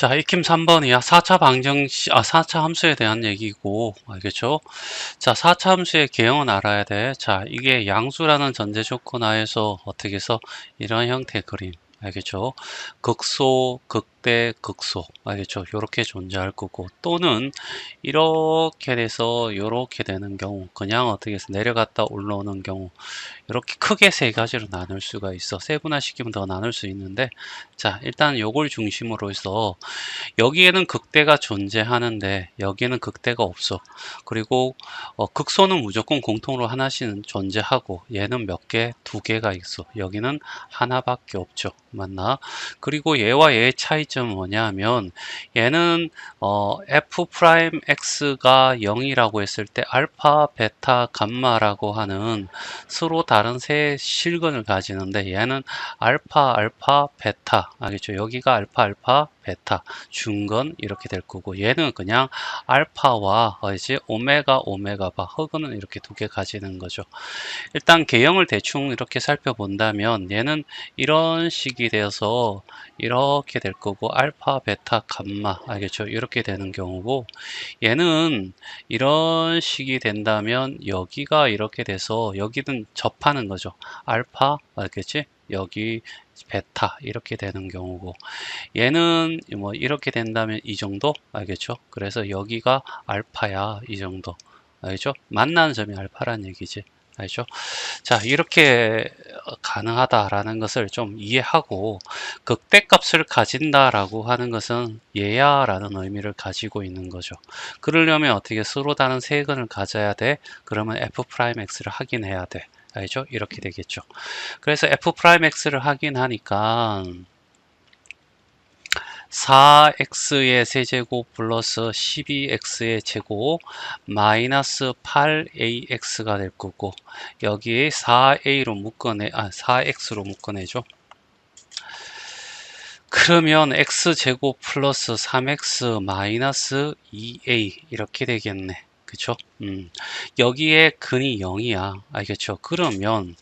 자, 익힘 3번이야. 4차 방정식, 4차 함수에 대한 얘기고, 알겠죠? 자, 4차 함수의 개형은 알아야 돼. 자, 이게 양수라는 전제 조건 하에서 어떻게 해서 이런 형태의 그림. 알겠죠? 극소, 극대, 극소. 알겠죠? 요렇게 존재할 거고, 또는 이렇게 돼서 요렇게 되는 경우, 그냥 어떻게 해서 내려갔다 올라오는 경우, 이렇게 크게 세 가지로 나눌 수가 있어. 세분화시키면 더 나눌 수 있는데, 자, 일단 요걸 중심으로 해서 여기에는 극대가 존재하는데 여기에는 극대가 없어. 그리고 극소는 무조건 공통으로 하나씩은 존재하고 얘는 몇 개? 두 개가 있어. 여기는 하나밖에 없죠. 맞나? 그리고 얘와 얘의 차이점은 뭐냐면 얘는 f 프라임 x가 0이라고 했을 때 알파, 베타, 감마라고 하는 서로 다른 세 실근을 가지는데 얘는 알파, 알파, 베타. 알겠죠? 여기가 알파, 알파, 베타. 중건 이렇게 될 거고 얘는 그냥 알파와 이제 오메가 오메가바 허그는 이렇게 두 개 가지는 거죠. 일단 개형을 대충 이렇게 살펴본다면 얘는 이런 식이 되어서 이렇게 될 거고 알파 베타 감마 알겠죠? 이렇게 되는 경우고 얘는 이런 식이 된다면 여기가 이렇게 돼서 여기는 접하는 거죠. 알파 알겠지? 여기 베타 이렇게 되는 경우고 얘는 뭐 이렇게 된다면 이 정도 알겠죠? 그래서 여기가 알파야 이 정도 알겠죠? 만나는 점이 알파란 얘기지 알죠? 자 이렇게 가능하다라는 것을 좀 이해하고 극대값을 가진다라고 하는 것은 얘야 라는 의미를 가지고 있는 거죠. 그러려면 어떻게 서로 다른 세근을 가져야 돼? 그러면 f'x를 확인해야 돼. 알죠? 이렇게 되겠죠. 그래서 f'x를 확인하니까 4x의 세제곱 플러스 12x의 제곱 마이너스 8ax가 될 거고 여기에 4x로 묶어내죠. 그러면 x제곱 플러스 3x 마이너스 2a 이렇게 되겠네. 그쵸? 여기에 근이 0이야. 알겠죠? 그러면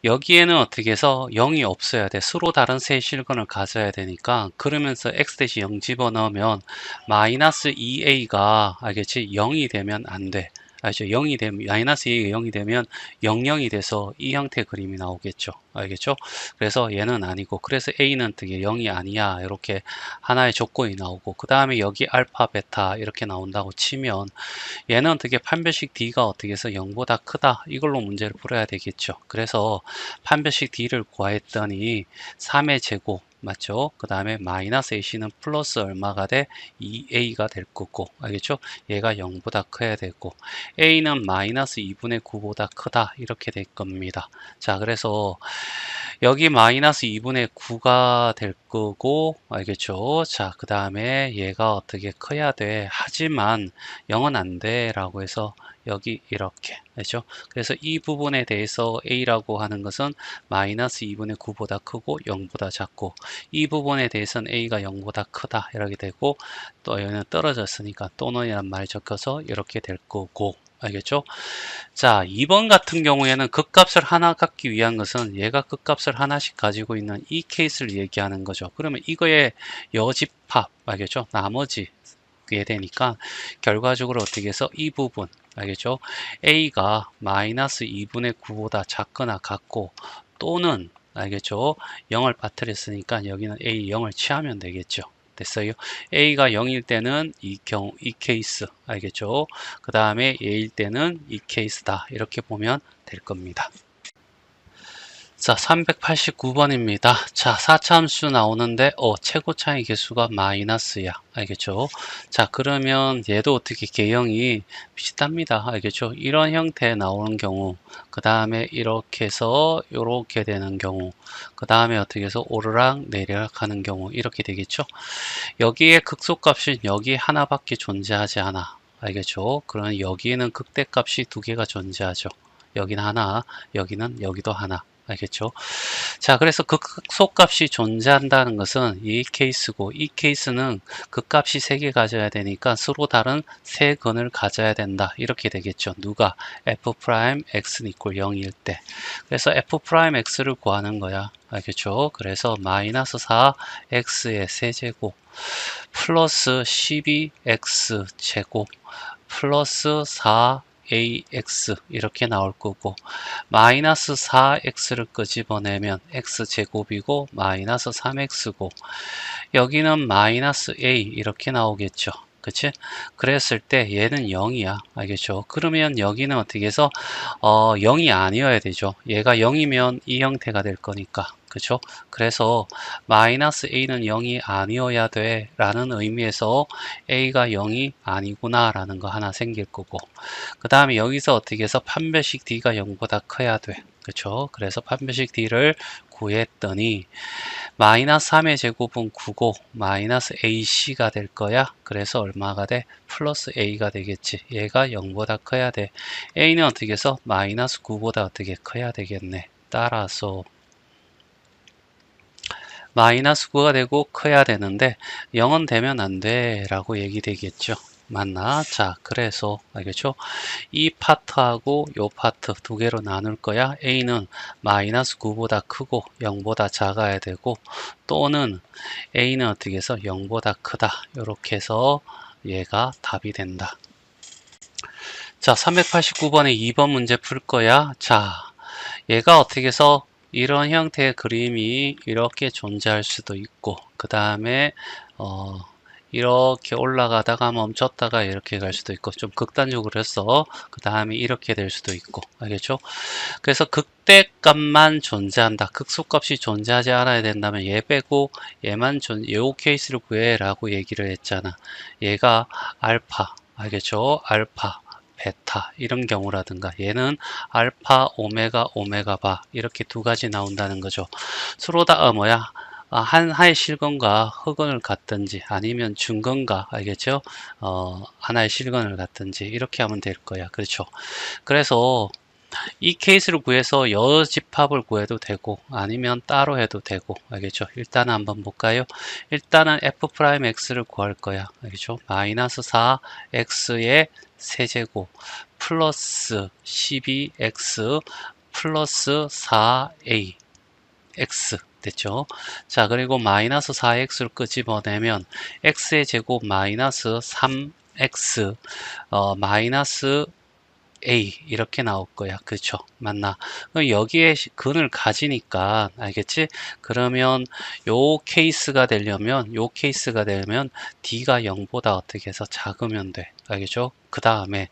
여기에는 어떻게 해서 0이 없어야 돼. 서로 다른 세 실근을 가져야 되니까 그러면서 x-0 집어넣으면 마이너스 2a가 알겠지? 0이 되면 안 돼. 알죠? 0이 되면 마이너스 2가 0이 되면 00이 돼서 이 형태의 그림이 나오겠죠. 알겠죠? 그래서 얘는 아니고 그래서 a는 되게 0이 아니야. 이렇게 하나의 조건이 나오고 그 다음에 여기 알파 베타 이렇게 나온다고 치면 얘는 어떻게 판별식 D가 어떻게 해서 0보다 크다 이걸로 문제를 풀어야 되겠죠. 그래서 판별식 D를 구했더니 3의 제곱 맞죠? 그 다음에 마이너스 AC는 플러스 얼마가 돼? 2A가 될 거고 알겠죠? 얘가 0보다 커야 되고 A는 마이너스 2분의 9보다 크다 이렇게 될 겁니다. 자 그래서 여기 마이너스 2분의 9가 될 거고 알겠죠? 자 그 다음에 얘가 어떻게 커야 돼? 하지만 0은 안 돼 라고 해서 여기 이렇게 그렇죠? 그래서 이 부분에 대해서 A라고 하는 것은 마이너스 2분의 9보다 크고 0보다 작고 이 부분에 대해서는 A가 0보다 크다 이렇게 되고 또 얘는 떨어졌으니까 또는 이란 말이 적혀서 이렇게 될 거고 알겠죠? 자 2번 같은 경우에는 극값을 하나 갖기 위한 것은 얘가 극값을 하나씩 가지고 있는 이 케이스를 얘기하는 거죠. 그러면 이거의 여집합 알겠죠? 나머지 게 되니까 결과적으로 어떻게 해서 이 부분 알겠죠? A가 마이너스 2분의 9보다 작거나 같고 또는 알겠죠? 0을 빠뜨렸으니까 여기는 A 0을 취하면 되겠죠. 됐어요? A가 0일 때는 이 케이스 알겠죠? 그 다음에 A일 때는 이 케이스다 이렇게 보면 될 겁니다. 자 389번입니다. 자 4차 함수 나오는데 최고차의 개수가 마이너스야. 알겠죠? 자 그러면 얘도 어떻게 개형이 비슷합니다. 알겠죠? 이런 형태에 나오는 경우 그 다음에 이렇게 해서 이렇게 되는 경우 그 다음에 어떻게 해서 오르락 내리락 하는 경우 이렇게 되겠죠? 여기에 극소값은 여기 하나밖에 존재하지 않아. 알겠죠? 그러면 여기에는 극대값이 두 개가 존재하죠. 여기는 하나, 여기는 여기도 하나. 알겠죠? 자, 그래서 극소값이 존재한다는 것은 이 케이스고, 이 케이스는 극값이 3개 가져야 되니까 서로 다른 세 근을 가져야 된다. 이렇게 되겠죠. 누가? f'x는 equal 0일 때. 그래서 f'x를 구하는 거야. 알겠죠? 그래서 마이너스 4x의 세제곱 플러스 12x 제곱 플러스 4ax 이렇게 나올 거고, 마이너스 4x를 끄집어내면 x제곱이고 마이너스 3x고, 여기는 마이너스 a 이렇게 나오겠죠. 그치? 그랬을 때 얘는 0이야. 알겠죠? 그러면 여기는 어떻게 해서 0이 아니어야 되죠. 얘가 0이면 이 형태가 될 거니까. 그쵸? 그래서 마이너스 a는 0이 아니어야 돼 라는 의미에서 a가 0이 아니구나 라는 거 하나 생길 거고, 그 다음에 여기서 어떻게 해서 판별식 d가 0보다 커야 돼. 그쵸? 그래서 판별식 d를 구했더니 마이너스 3의 제곱은 9고 마이너스 ac가 될 거야. 그래서 얼마가 돼? 플러스 a가 되겠지. 얘가 0보다 커야 돼. a는 어떻게 해서 마이너스 9보다 어떻게 커야 되겠네. 따라서 마이너스 9가 되고 커야 되는데 0은 되면 안 돼 라고 얘기 되겠죠. 맞나? 자, 그래서 알겠죠? 이 파트하고 요 파트 두 개로 나눌 거야. a는 마이너스 9보다 크고 0보다 작아야 되고, 또는 a는 어떻게 해서 0보다 크다. 이렇게 해서 얘가 답이 된다. 자, 389번에 2번 문제 풀 거야. 자, 얘가 어떻게 해서 이런 형태의 그림이 이렇게 존재할 수도 있고, 그 다음에 이렇게 올라가다가 멈췄다가 이렇게 갈 수도 있고, 좀 극단적으로 해서 그 다음에 이렇게 될 수도 있고, 알겠죠? 그래서 극대값만 존재한다, 극소값이 존재하지 않아야 된다면 얘 빼고 얘만 요 케이스를 구해 라고 얘기를 했잖아. 얘가 알파, 알겠죠? 알파 베타 이런 경우라든가, 얘는 알파 오메가 오메가 바 이렇게 두 가지 나온다는 거죠. 서로 다 뭐야, 하나의 실근과 흑은을 갖든지 아니면 중근과, 알겠죠? 하나의 실근을 갖든지 이렇게 하면 될 거야. 그렇죠? 그래서 이 케이스를 구해서 여집합을 구해도 되고 아니면 따로 해도 되고, 알겠죠? 일단은 한번 볼까요? 일단은 f'x를 구할 거야. 알겠죠? 마이너스 4x의 세제곱 플러스 12x 플러스 4a x 됐죠? 자, 그리고 마이너스 4x를 끄집어내면 x의 제곱 마이너스 3x 마이너스 A 이렇게 나올 거야. 그렇죠? 맞나? 그럼 여기에 근을 가지니까, 알겠지? 그러면 요 케이스가 되면 D가 0보다 어떻게 해서 작으면 돼. 알겠죠? 그 다음에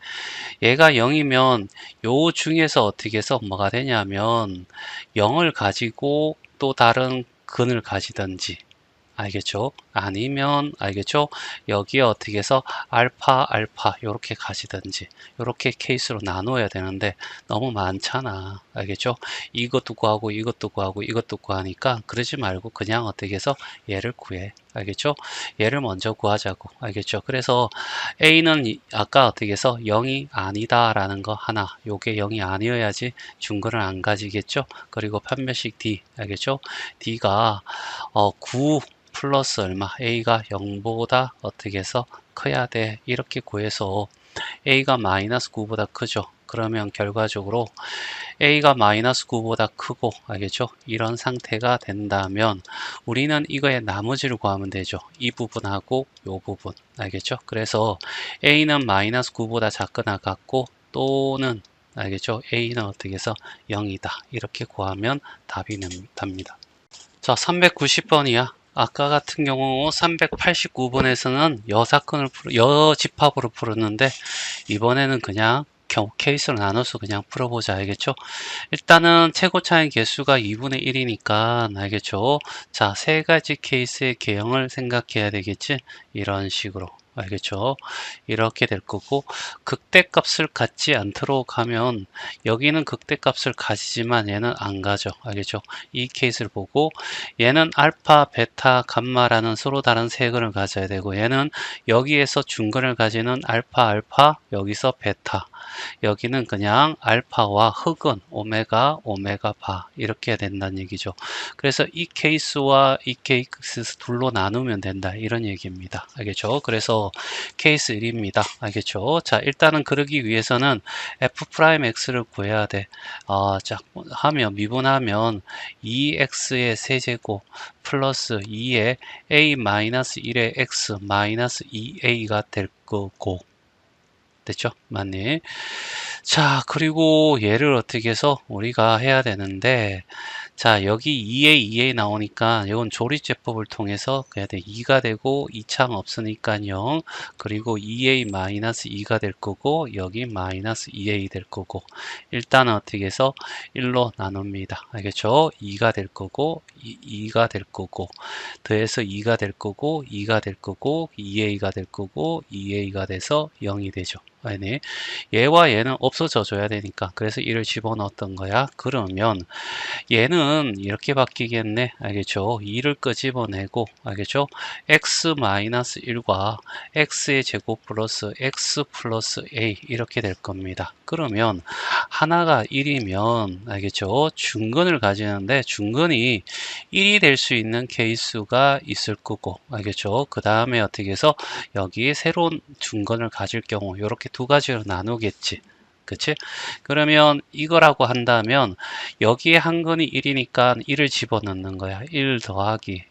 얘가 0이면 요 중에서 어떻게 해서 뭐가 되냐면 0을 가지고 또 다른 근을 가지든지, 알겠죠? 아니면, 알겠죠? 여기에 어떻게 해서 알파 알파 요렇게 가시든지 요렇게 케이스로 나눠야 되는데 너무 많잖아. 알겠죠? 이것도 구하고 이것도 구하고 이것도 구하니까 그러지 말고 그냥 어떻게 해서 얘를 구해. 알겠죠? 얘를 먼저 구하자고. 알겠죠? 그래서 A는 아까 어떻게 해서 0이 아니다 라는 거 하나, 요게 0이 아니어야지 중근을 안 가지겠죠? 그리고 판별식 D, 알겠죠? D가 9 플러스 얼마, a가 0보다 어떻게 해서 커야 돼. 이렇게 구해서 a가 마이너스 9보다 크죠. 그러면 결과적으로 a가 마이너스 9보다 크고, 알겠죠? 이런 상태가 된다면 우리는 이거의 나머지를 구하면 되죠. 이 부분하고 이 부분, 알겠죠? 그래서 a는 마이너스 9보다 작거나 같고, 또는 알겠죠? a는 어떻게 해서 0이다. 이렇게 구하면 답이 답니다. 자, 390번이야. 아까 같은 경우 389번에서는 여집합으로 풀었는데 이번에는 그냥 케이스로 나눠서 그냥 풀어보자. 알겠죠? 일단은 최고차의 개수가 2분의 1이니까 알겠죠? 자, 세 가지 케이스의 개형을 생각해야 되겠지? 이런 식으로. 알겠죠? 이렇게 될 거고, 극대값을 갖지 않도록 하면 여기는 극대값을 가지지만 얘는 안 가죠. 알겠죠? 이 케이스를 보고 얘는 알파, 베타, 감마라는 서로 다른 세 근을 가져야 되고, 얘는 여기에서 중근을 가지는 알파, 알파, 여기서 베타, 여기는 그냥 알파와 흑은 오메가, 오메가 바 이렇게 된다는 얘기죠. 그래서 이 케이스와 이 케이스 둘로 나누면 된다 이런 얘기입니다. 알겠죠? 그래서 케이스 1입니다. 알겠죠? 자, 일단은 그러기 위해서는 f'x를 구해야 돼. 자, 하면 미분하면 2x의 세제곱 플러스 2의 a-1의 x 마이너스 2a가 될 거고 됐죠? 맞네. 자, 그리고 얘를 어떻게 해서 우리가 해야 되는데 자, 여기 2A, 2A 나오니까 이건 조립제법을 통해서 그래야 돼. 2가 되고 2창 없으니까 0. 그리고 2A 마이너스 2가 될 거고 여기 마이너스 2A 될 거고 일단은 어떻게 해서 1로 나눕니다. 알겠죠? 2가 될 거고 2가 될 거고 더해서 2가 될 거고 2가 될 거고 2A가 될 거고 2A가 돼서 0이 되죠. 아니, 얘와 얘는 없어져 줘야 되니까 그래서 1을 집어넣었던 거야. 그러면 얘는 이렇게 바뀌겠네. 알겠죠? 2를 끄집어내고 알겠죠? x-1과 x의 제곱 플러스 x 플러스 a 이렇게 될 겁니다. 그러면 하나가 1이면 알겠죠? 중근을 가지는데 중근이 1이 될 수 있는 케이스가 있을 거고 알겠죠? 그 다음에 어떻게 해서 여기 새로운 중근을 가질 경우 이렇게 두 가지로 나누겠지. 그치? 그러면 이거라고 한다면 여기에 한 건이 1이니까 1을 집어넣는 거야. 1 더하기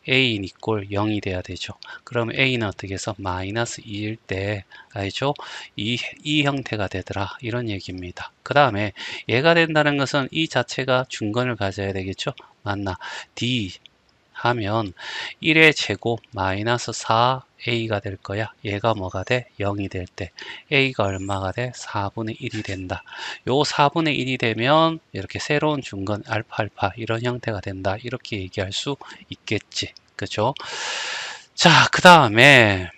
a인 이꼴 0이 돼야 되죠. 그럼 a는 어떻게 해서 마이너스 2일 때 알죠? 이 형태가 되더라. 이런 얘기입니다. 그 다음에 얘가 된다는 것은 이 자체가 중건을 가져야 되겠죠? 맞나? d 하면 1의 제곱 마이너스 4a가 될 거야. 얘가 뭐가 돼? 0이 될 때 a가 얼마가 돼? 4분의 1이 된다. 요 4분의 1이 되면 이렇게 새로운 중건 알파 이런 형태가 된다. 이렇게 얘기할 수 있겠지. 그죠? 자, 그 다음에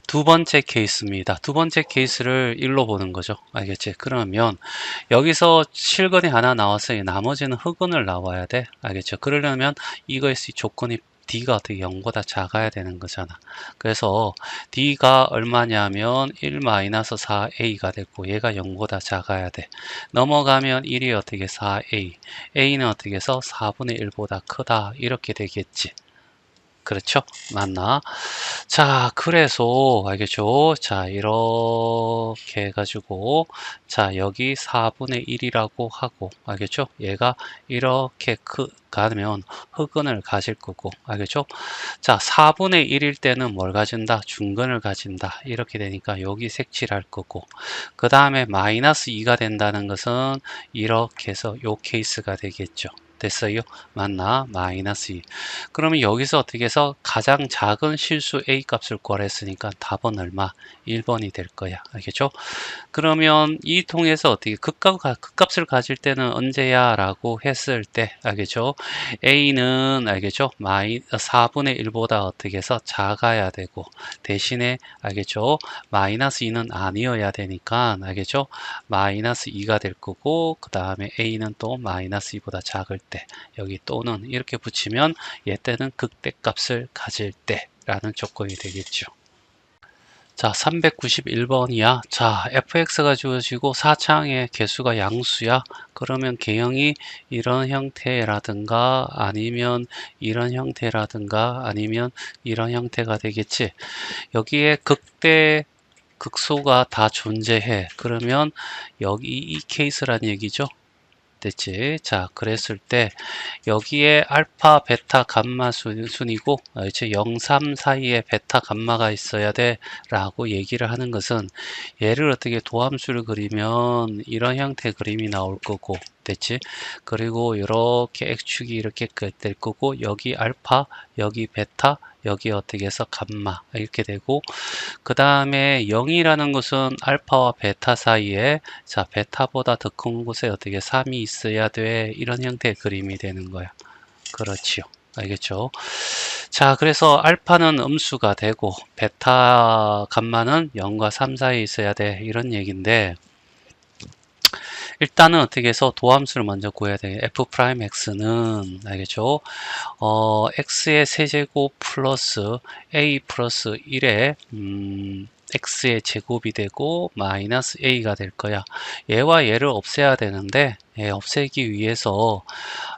두 번째 케이스입니다. 두 번째 케이스를 1로 보는 거죠. 알겠지? 그러면 여기서 실근이 하나 나왔어요. 나머지는 흑근을 나와야 돼. 알겠죠? 그러려면 이거의 조건이 D가 어떻게 0보다 작아야 되는 거잖아. 그래서 D가 얼마냐면 1-4A가 됐고 얘가 0보다 작아야 돼. 넘어가면 1이 어떻게 4A. A는 어떻게 해서 4분의 1보다 크다. 이렇게 되겠지. 그렇죠? 맞나? 자, 그래서 알겠죠? 자, 이렇게 해가지고 자, 여기 4분의 1이라고 하고 알겠죠? 얘가 이렇게 가면 흑근을 가질 거고 알겠죠? 자, 4분의 1일 때는 뭘 가진다? 중근을 가진다. 이렇게 되니까 여기 색칠할 거고 그 다음에 마이너스 2가 된다는 것은 이렇게 해서 요 케이스가 되겠죠. 됐어요? 맞나? 마이너스 2. 그러면 여기서 어떻게 해서 가장 작은 실수 A 값을 구하랬으니까 답은 얼마? 1번이 될 거야. 알겠죠? 그러면 이 통해서 어떻게 극값을 가질 때는 언제야? 라고 했을 때 알겠죠? A는 알겠죠? 4분의 1보다 어떻게 해서 작아야 되고 대신에 알겠죠? 마이너스 2는 아니어야 되니까 알겠죠? 마이너스 2가 될 거고 그 다음에 A는 또 마이너스 2보다 작을 때 여기 또는 이렇게 붙이면 얘 때는 극대값을 가질 때 라는 조건이 되겠죠. 자, 391번이야. 자, fx가 주어지고 4창의 개수가 양수야. 그러면 개형이 이런 형태라든가 아니면 이런 형태라든가 아니면 이런 형태가 되겠지. 여기에 극대 극소가 다 존재해. 그러면 여기 이 케이스란 얘기죠. 됐지? 자, 그랬을 때 여기에 알파, 베타, 감마 순이고 이제 0, 3 사이에 베타, 감마가 있어야 돼 라고 얘기를 하는 것은 얘를 어떻게 도함수를 그리면 이런 형태의 그림이 나올 거고 됐지? 그리고 이렇게 X축이 이렇게 될 거고 여기 알파, 여기 베타, 여기 어떻게 해서 감마 이렇게 되고 그 다음에 0이라는 것은 알파와 베타 사이에 자 베타보다 더 큰 곳에 어떻게 3이 있어야 돼 이런 형태의 그림이 되는 거야. 그렇지요. 알겠죠? 자, 그래서 알파는 음수가 되고 베타 감마는 0과 3 사이에 있어야 돼 이런 얘기인데 일단은 어떻게 해서 도함수를 먼저 구해야 돼. f'x는 알겠죠? x의 세제곱 플러스 a 플러스 1의 x의 제곱이 되고 마이너스 a가 될 거야. 얘와 얘를 없애야 되는데 없애기 위해서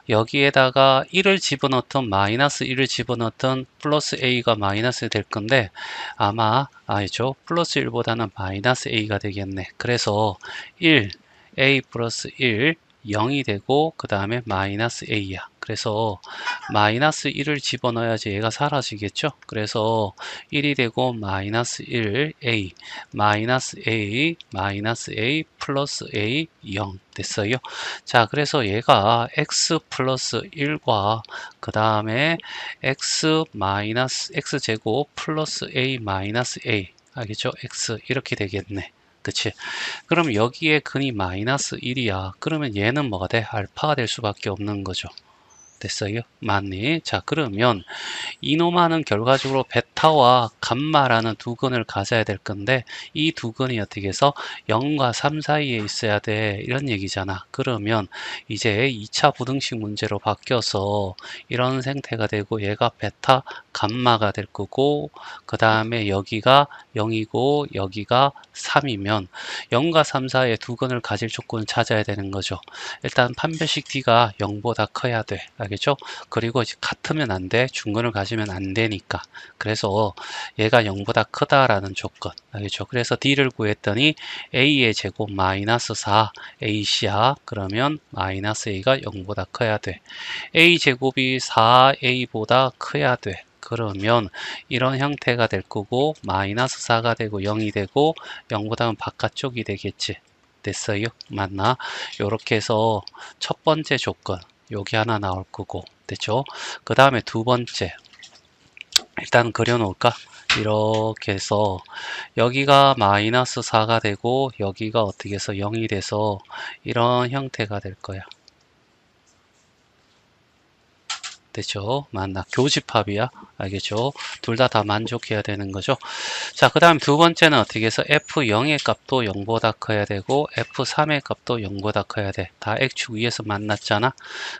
여기에다가 1을 집어넣든 마이너스 1을 집어넣든 플러스 a가 마이너스 될 건데 아마 아니죠. 플러스 1보다는 마이너스 a가 되겠네. 그래서 1 a 플러스 1 0이 되고 그 다음에 마이너스 a야. 그래서 마이너스 1을 집어넣어야지 얘가 사라지겠죠. 그래서 1이 되고 마이너스 1 a 마이너스 a 플러스 a 0 됐어요. 자, 그래서 얘가 x 플러스 1과 그 다음에 x 마이너스 x 제곱 플러스 a 마이너스 a 알겠죠? x 이렇게 되겠네. 그치? 그럼 여기에 근이 마이너스 1이야. 그러면 얘는 뭐가 돼? 알파가 될 수밖에 없는 거죠. 됐어요? 맞니? 자, 그러면 이노마는 결과적으로 베타와 감마라는 두 근을 가져야 될 건데 이 두 근이 어떻게 해서 0과 3 사이에 있어야 돼 이런 얘기잖아. 그러면 이제 2차 부등식 문제로 바뀌어서 이런 생태가 되고 얘가 베타 감마가 될 거고 그 다음에 여기가 0이고 여기가 3이면 0과 3 사이에 두 근을 가질 조건을 찾아야 되는 거죠. 일단 판별식 D가 0보다 커야 돼. 알겠죠? 그리고 같으면 안 돼. 중근을 가지면 안 되니까. 그래서 얘가 0보다 크다라는 조건. 알겠죠? 그래서 D를 구했더니 A의 제곱 마이너스 4 AC야. 그러면 마이너스 A가 0보다 커야 돼. A 제곱이 4A보다 커야 돼. 그러면 이런 형태가 될 거고 마이너스 4가 되고 0이 되고 0보다는 바깥쪽이 되겠지. 됐어요? 맞나? 요렇게 해서 첫 번째 조건 여기 하나 나올 거고 됐죠? 그 다음에 두 번째 일단 그려놓을까? 이렇게 해서 여기가 마이너스 4가 되고 여기가 어떻게 해서 0이 돼서 이런 형태가 될 거야. 됐죠? 맞나? 교집합이야. 알겠죠? 둘 다 만족해야 되는 거죠. 자, 그 다음 두 번째는 어떻게 해서 F0의 값도 0보다 커야 되고 F3의 값도 0보다 커야 돼. 다 X축 위에서 만났잖아.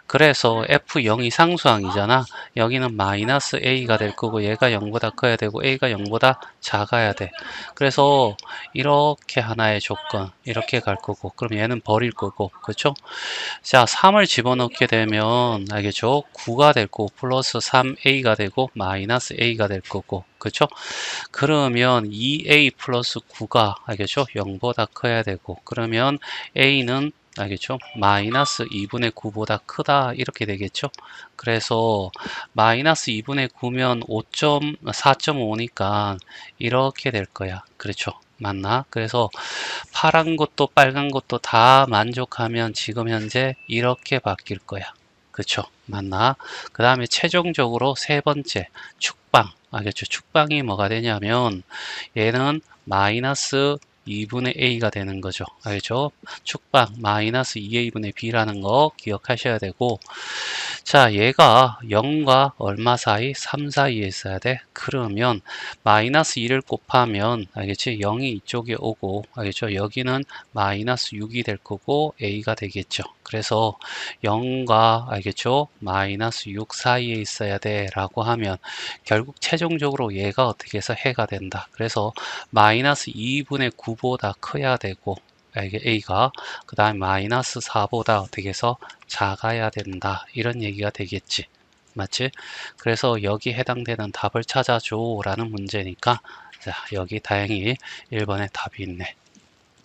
그래서 F0이 상수항이잖아. 여기는 마이너스 A가 될 거고 얘가 0보다 커야 되고 A가 0보다 작아야 돼. 그래서 이렇게 하나의 조건 이렇게 갈 거고 그럼 얘는 버릴 거고 그렇죠? 자, 3을 집어넣게 되면 알겠죠? 9가 될 거고 플러스 3a가 되고 마이너스 a가 될 거고 그렇죠? 그러면 2a 플러스 9가 알겠죠? 0보다 커야 되고 그러면 a는 알겠죠? 마이너스 2분의 9보다 크다 이렇게 되겠죠? 그래서 마이너스 2분의 9면 4.5니까 이렇게 될 거야. 그렇죠? 맞나? 그래서 파란 것도 빨간 것도 다 만족하면 지금 현재 이렇게 바뀔 거야. 그쵸? 맞나? 그 다음에 최종적으로 세 번째 축방. 알겠죠? 축방이 뭐가 되냐면 얘는 마이너스 2분의 a가 되는 거죠. 알죠? 축방 마이너스 2a분의 b라는 거 기억하셔야 되고 자, 얘가 0과 얼마 사이? 3 사이에 있어야 돼. 그러면 마이너스 2를 곱하면 알겠지? 0이 이쪽에 오고 알겠죠? 여기는 마이너스 6이 될 거고 a가 되겠죠. 그래서 0과 알겠죠? 마이너스 6 사이에 있어야 돼 라고 하면 결국 최종적으로 얘가 어떻게 해서 해가 된다. 그래서 마이너스 2분의 9보다 커야 되고 a가 그 다음에 마이너스 4보다 어떻게 해서 작아야 된다 이런 얘기가 되겠지. 맞지? 그래서 여기 해당되는 답을 찾아줘 라는 문제니까 자 여기 다행히 1번에 답이 있네.